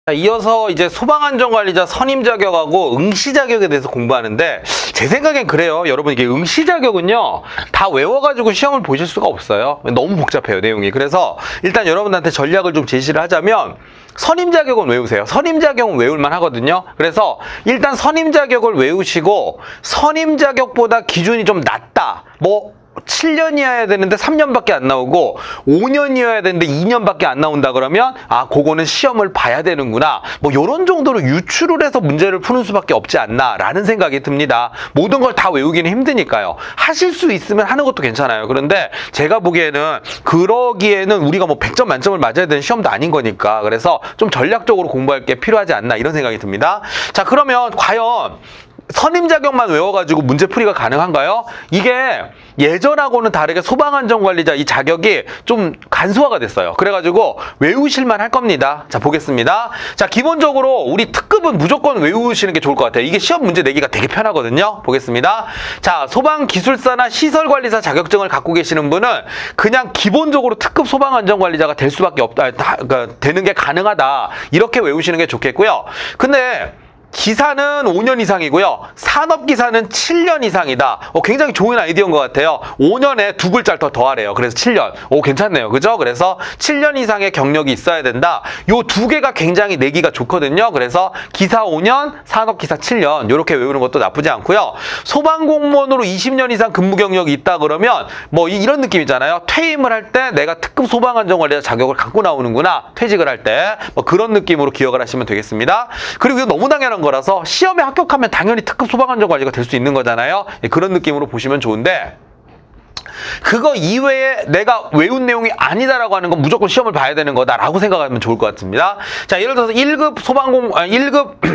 자, 이어서 이제 소방안전관리자 선임 자격하고 응시 자격에 대해서 공부하는데 제 생각엔 그래요. 여러분 이게 응시 자격은요 다 외워가지고 시험을 보실 수가 없어요. 너무 복잡해요 내용이. 그래서 일단 여러분한테 전략을 좀 제시를 하자면 선임 자격은 외우세요. 선임 자격은 외울만 하거든요. 그래서 일단 선임 자격을 외우시고 선임 자격보다 기준이 좀 낮다. 뭐 7년이어야 되는데 3년밖에 안 나오고 5년이어야 되는데 2년밖에 안 나온다 그러면 아 그거는 시험을 봐야 되는구나 뭐 요런 정도로 유추를 해서 문제를 푸는 수밖에 없지 않나 라는 생각이 듭니다. 모든 걸 다 외우기는 힘드니까요. 하실 수 있으면 하는 것도 괜찮아요. 그런데 제가 보기에는 그러기에는 우리가 뭐 100점 만점을 맞아야 되는 시험도 아닌 거니까 그래서 좀 전략적으로 공부할 게 필요하지 않나 이런 생각이 듭니다. 자 그러면 과연 선임 자격만 외워가지고 문제풀이가 가능한가요? 이게 예전하고는 다르게 소방안전관리자 이 자격이 좀 간소화가 됐어요. 그래가지고 외우실만 할 겁니다. 자 보겠습니다. 자 기본적으로 우리 특급은 무조건 외우시는 게 좋을 것 같아요. 이게 시험 문제 내기가 되게 편하거든요. 보겠습니다. 자 소방기술사나 시설관리사 자격증을 갖고 계시는 분은 그냥 기본적으로 특급 소방안전관리자가 될 수밖에 없다. 그러니까 되는 게 가능하다. 이렇게 외우시는 게 좋겠고요. 근데 기사는 5년 이상이고요. 산업기사는 7년 이상이다. 굉장히 좋은 아이디어인 것 같아요. 5년에 두 글자를 더 더하래요. 그래서 7년. 오, 괜찮네요. 그죠? 그래서 7년 이상의 경력이 있어야 된다. 요 두 개가 굉장히 내기가 좋거든요. 그래서 기사 5년, 산업기사 7년. 요렇게 외우는 것도 나쁘지 않고요. 소방공무원으로 20년 이상 근무 경력이 있다 그러면 뭐 이런 느낌이잖아요. 퇴임을 할 때 내가 특급 소방안전관리자 자격을 갖고 나오는구나. 퇴직을 할 때. 뭐 그런 느낌으로 기억을 하시면 되겠습니다. 그리고 이거 너무 당연한 거라서 시험에 합격하면 당연히 특급 소방안전관리가 될 수 있는 거잖아요. 그런 느낌으로 보시면 좋은데 그거 이외에 내가 외운 내용이 아니다라고 하는 건 무조건 시험을 봐야 되는 거다라고 생각하면 좋을 것 같습니다. 자, 예를 들어서 1급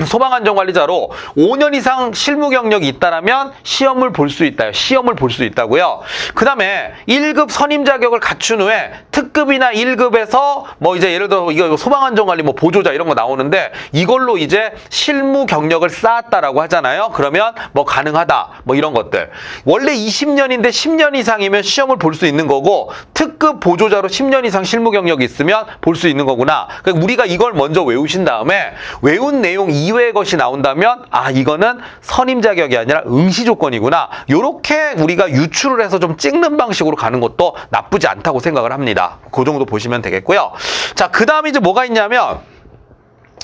소방안전관리자로 5년 이상 실무 경력이 있다라면 시험을 볼 수 있다. 시험을 볼 수 있다고요. 그 다음에 1급 선임 자격을 갖춘 후에 특급이나 1급에서 뭐 이제 예를 들어 이거 소방안전관리 뭐 보조자 이런 거 나오는데 이걸로 이제 실무 경력을 쌓았다라고 하잖아요. 그러면 뭐 가능하다. 뭐 이런 것들. 원래 20년인데 10년 이상이면 시험을 볼 수 있는 거고 특급 보조자로 10년 이상 실무 경력이 있으면 볼 수 있는 거구나. 그러니까 우리가 이걸 먼저 외우신 다음에 외운 내용 이외의 것이 나온다면 아 이거는 선임 자격이 아니라 응시 조건이구나. 요렇게 우리가 유추를 해서 좀 찍는 방식으로 가는 것도 나쁘지 않다고 생각을 합니다. 그 정도 보시면 되겠고요. 자, 그 다음에 이제 뭐가 있냐면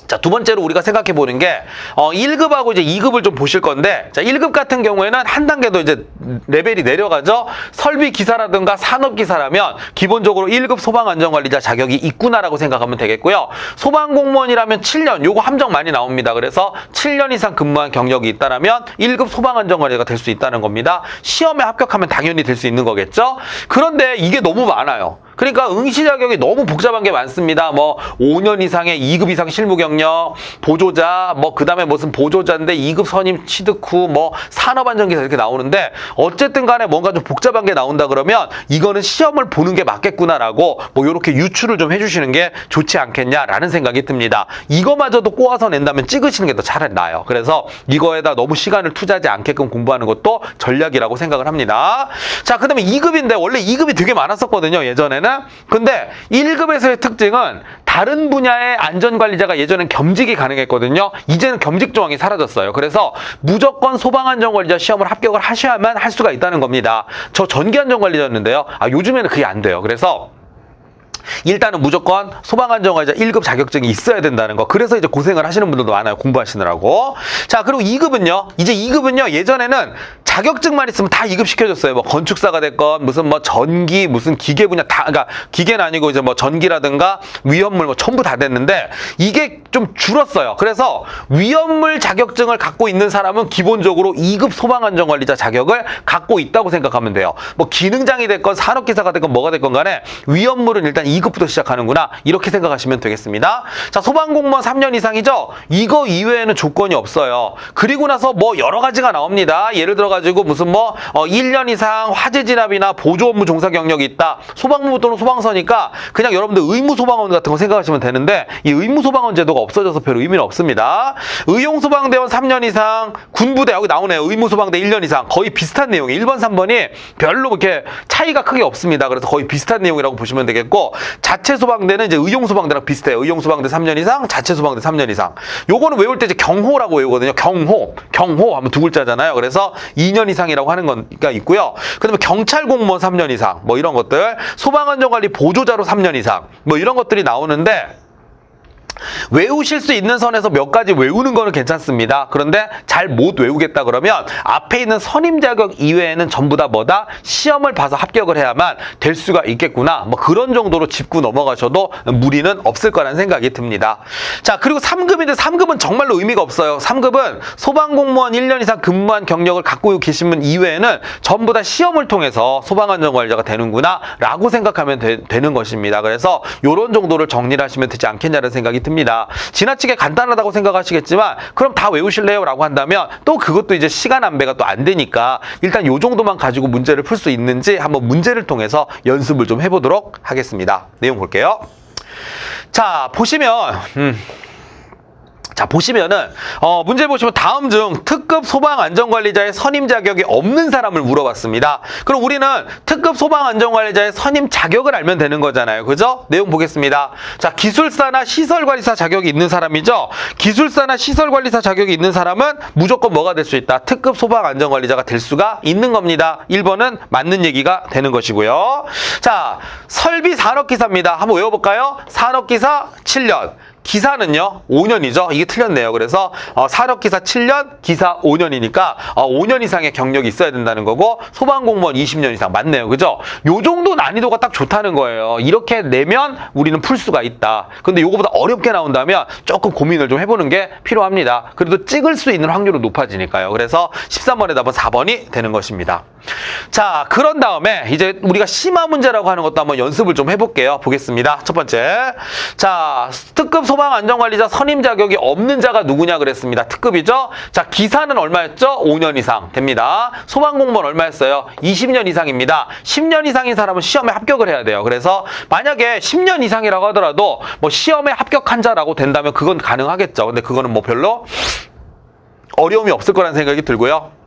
자, 두 번째로 우리가 생각해 보는 게 1급하고 이제 2급을 좀 보실 건데 자, 1급 같은 경우에는 한 단계 더 이제 레벨이 내려가죠. 설비 기사라든가 산업 기사라면 기본적으로 1급 소방안전관리자 자격이 있구나라고 생각하면 되겠고요. 소방공무원이라면 7년 요거 함정 많이 나옵니다. 그래서 7년 이상 근무한 경력이 있다라면 1급 소방안전관리자가 될 수 있다는 겁니다. 시험에 합격하면 당연히 될 수 있는 거겠죠. 그런데 이게 너무 많아요. 그러니까 응시 자격이 너무 복잡한 게 많습니다. 뭐 5년 이상의 2급 이상 실무 경력, 보조자, 뭐 그다음에 무슨 보조자인데 2급 선임 취득 후 뭐 산업안전기사 이렇게 나오는데 어쨌든 간에 뭔가 좀 복잡한 게 나온다 그러면 이거는 시험을 보는 게 맞겠구나라고 뭐 이렇게 유추를 좀 해주시는 게 좋지 않겠냐라는 생각이 듭니다. 이거마저도 꼬아서 낸다면 찍으시는 게 더 차라리 나아요. 그래서 이거에다 너무 시간을 투자하지 않게끔 공부하는 것도 전략이라고 생각을 합니다. 자, 그 다음에 2급인데 원래 2급이 되게 많았었거든요. 예전에는. 근데 1급에서의 특징은 다른 분야의 안전관리자가 예전엔 겸직이 가능했거든요. 이제는 겸직 조항이 사라졌어요. 그래서 무조건 소방안전관리자 시험을 합격을 하셔야만 할 수가 있다는 겁니다. 저 전기안전관리자였는데요. 요즘에는 그게 안 돼요. 그래서 일단은 무조건 소방안전관리자 1급 자격증이 있어야 된다는 거. 그래서 이제 고생을 하시는 분들도 많아요. 공부하시느라고. 자, 그리고 2급은요. 이제 2급은요. 예전에는 자격증만 있으면 다 2급 시켜줬어요. 뭐 건축사가 됐건 무슨 뭐 전기 무슨 기계 분야 다 그러니까 기계는 아니고 이제 뭐 전기라든가 위험물 뭐 전부 다 됐는데 이게 좀 줄었어요. 그래서 위험물 자격증을 갖고 있는 사람은 기본적으로 2급 소방안전관리자 자격을 갖고 있다고 생각하면 돼요. 뭐 기능장이 됐건 산업기사가 됐건 뭐가 됐건 간에 위험물은 일단 2급부터 시작하는구나 이렇게 생각하시면 되겠습니다. 자, 소방공무원 3년 이상이죠. 이거 이외에는 조건이 없어요. 그리고 나서 뭐 여러 가지가 나옵니다. 예를 들어가지고 무슨 뭐 1년 이상 화재 진압이나 보조 업무 종사 경력이 있다. 소방부 또는 소방서니까 그냥 여러분들 의무 소방원 같은 거 생각하시면 되는데 이 의무 소방원 제도가 없어져서 별 의미는 없습니다. 의용 소방대원 3년 이상, 군부대 여기 나오네요. 의무 소방대 1년 이상 거의 비슷한 내용이 1번, 3번이 별로 그렇게 차이가 크게 없습니다. 그래서 거의 비슷한 내용이라고 보시면 되겠고 자체 소방대는 이제 의용 소방대랑 비슷해요. 의용 소방대 3년 이상, 자체 소방대 3년 이상. 요거는 외울 때 이제 경호라고 외우거든요. 경호 하면 두 글자잖아요. 그래서 2년 이상이라고 하는 거가 있고요. 그다음에 경찰 공무원 3년 이상, 뭐 이런 것들, 소방안전관리 보조자로 3년 이상, 뭐 이런 것들이 나오는데. 외우실 수 있는 선에서 몇 가지 외우는 거는 괜찮습니다. 그런데 잘 못 외우겠다 그러면 앞에 있는 선임 자격 이외에는 전부 다 뭐다? 시험을 봐서 합격을 해야만 될 수가 있겠구나. 뭐 그런 정도로 짚고 넘어가셔도 무리는 없을 거라는 생각이 듭니다. 자, 그리고 3급인데 3급은 정말로 의미가 없어요. 3급은 소방공무원 1년 이상 근무한 경력을 갖고 계신 분 이외에는 전부 다 시험을 통해서 소방안전관리자가 되는구나 라고 생각하면 되는 것입니다. 그래서 이런 정도를 정리를 하시면 되지 않겠냐는 생각이 듭니다. 지나치게 간단하다고 생각하시겠지만 그럼 다 외우실래요? 라고 한다면 또 그것도 이제 시간 안배가 또 안 되니까 일단 요 정도만 가지고 문제를 풀 수 있는지 한번 문제를 통해서 연습을 좀 해보도록 하겠습니다. 내용 볼게요. 자, 보시면은 문제 보시면 다음 중 특급 소방안전관리자의 선임 자격이 없는 사람을 물어봤습니다. 그럼 우리는 특급 소방안전관리자의 선임 자격을 알면 되는 거잖아요. 그죠? 내용 보겠습니다. 자, 기술사나 시설관리사 자격이 있는 사람이죠. 기술사나 시설관리사 자격이 있는 사람은 무조건 뭐가 될 수 있다? 특급 소방안전관리자가 될 수가 있는 겁니다. 1번은 맞는 얘기가 되는 것이고요. 자, 설비산업기사입니다. 한번 외워볼까요? 산업기사 7년. 기사는요 5년이죠. 이게 틀렸네요. 그래서 산업기사 7년, 기사 5년이니까 5년 이상의 경력이 있어야 된다는 거고 소방공무원 20년 이상 맞네요. 그죠? 요 정도 난이도가 딱 좋다는 거예요. 이렇게 내면 우리는 풀 수가 있다. 근데 요거보다 어렵게 나온다면 조금 고민을 좀 해보는 게 필요합니다. 그래도 찍을 수 있는 확률은 높아지니까요. 그래서 13번에 답은 4번이 되는 것입니다. 자, 그런 다음에 이제 우리가 심화 문제라고 하는 것도 한번 연습을 좀 해볼게요. 보겠습니다. 첫 번째. 자, 특급 소방안전관리자 선임 자격이 없는 자가 누구냐 그랬습니다. 특급이죠. 자, 기사는 얼마였죠? 5년 이상 됩니다. 소방공무원 얼마였어요? 20년 이상입니다. 10년 이상인 사람은 시험에 합격을 해야 돼요. 그래서 만약에 10년 이상이라고 하더라도 뭐 시험에 합격한 자라고 된다면 그건 가능하겠죠. 근데 그거는 뭐 별로 어려움이 없을 거라는 생각이 들고요.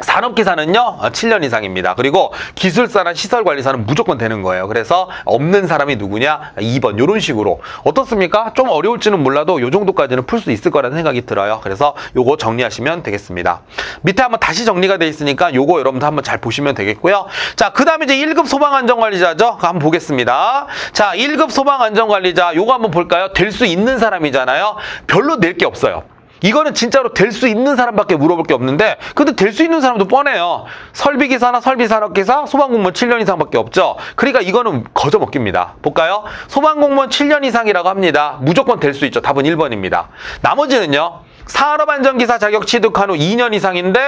산업기사는요 7년 이상입니다. 그리고 기술사나 시설관리사는 무조건 되는 거예요. 그래서 없는 사람이 누구냐? 2번 이런 식으로. 어떻습니까? 좀 어려울지는 몰라도 이 정도까지는 풀 수 있을 거라는 생각이 들어요. 그래서 요거 정리하시면 되겠습니다. 밑에 한번 다시 정리가 돼 있으니까 요거 여러분들 한번 잘 보시면 되겠고요. 자, 그 다음에 이제 1급 소방안전관리자죠. 한번 보겠습니다. 자, 1급 소방안전관리자 요거 한번 볼까요? 될 수 있는 사람이잖아요. 별로 낼 게 없어요. 이거는 진짜로 될 수 있는 사람밖에 물어볼 게 없는데 근데 될 수 있는 사람도 뻔해요. 설비기사나 설비산업기사, 소방공무원 7년 이상밖에 없죠. 그러니까 이거는 거저먹기입니다. 볼까요? 소방공무원 7년 이상이라고 합니다. 무조건 될 수 있죠. 답은 1번입니다. 나머지는요. 산업안전기사 자격 취득한 후 2년 이상인데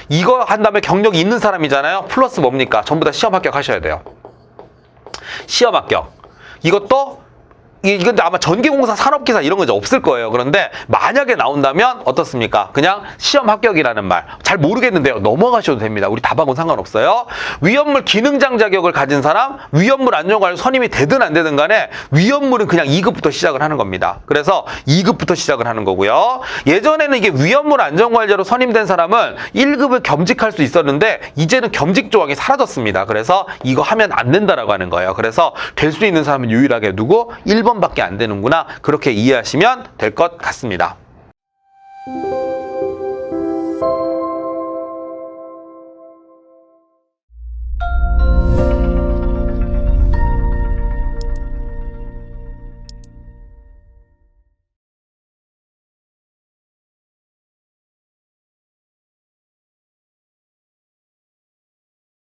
이거 한 다음에 경력이 있는 사람이잖아요. 플러스 뭡니까? 전부 다 시험 합격하셔야 돼요. 시험 합격. 이것도 이건 아마 전기공사, 산업기사 이런 거 이제 없을 거예요. 그런데 만약에 나온다면 어떻습니까? 그냥 시험 합격이라는 말. 잘 모르겠는데요. 넘어가셔도 됩니다. 우리 답하고는 상관없어요. 위험물 기능장 자격을 가진 사람, 위험물 안전관리 선임이 되든 안 되든 간에 위험물은 그냥 2급부터 시작을 하는 겁니다. 그래서 2급부터 시작을 하는 거고요. 예전에는 이게 위험물 안전관리자로 선임된 사람은 1급을 겸직할 수 있었는데 이제는 겸직 조항이 사라졌습니다. 그래서 이거 하면 안 된다라고 하는 거예요. 그래서 될 수 있는 사람은 유일하게 누구? 1번밖에 안 되는구나. 그렇게 이해하시면 될 것 같습니다.